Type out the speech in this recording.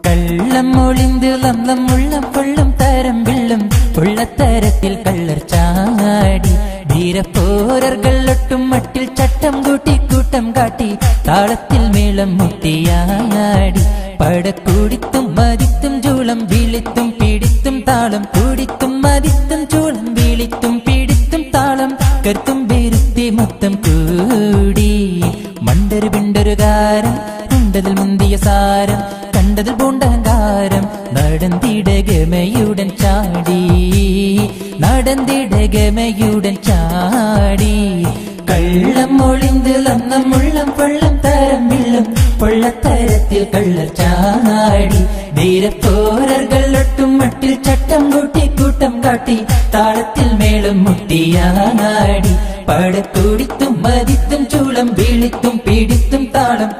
കള്ളം ഒളിந்து ലംലം ഉള്ളം കൊള്ളും തരം വിള്ളും ഉള്ളത്തരത്തിൽ കള്ളർ ചാടി ധീരപ്പോരകൾ ഒട്ടും മട്ടിൽ ചട്ടം കൂട്ടി കൂട്ടം കാട്ടി താളത്തിൽ മേളം മുട്ടിയാടി പടക്കൂടിത്തും മതിത്തും ചൂളം വിളിത്തും പിടിത്തും താളം കൂടിത്തും മതിത്തും ചൂളം വിളിത്തും പിടിത്തും താളം കരുത്തും വിരുത്തി മൊത്തം കൂടി മണ്ടൊരു പിണ്ടൊരു കാരം ഉണ്ടതിൽ മുന്തിയ സാരം കണ്ടതിൽ പൂണ്ടഹങ്കാരം നടന്തിടകമയുടൻ ചാടി നടന്തിടകമയുടൻ ചാടി കള്ളം ഒളിந்து ലന്നം ഉള്ളം കൊള്ളം തരം വിള്ളും പൊള്ളത്തരത്തിൽ കള്ളർ ചാടി ധീരപ്പോരകൾ ഒട്ടും മട്ടിൽ ചട്ടം കൂട്ടി കൂട്ടം കാട്ടി താളത്തിൽ മേളം മുട്ടിയാടി പടക്കൂടിത്തും മതിത്തും ചൂളം വിളിത്തും പിടിത്തും താളം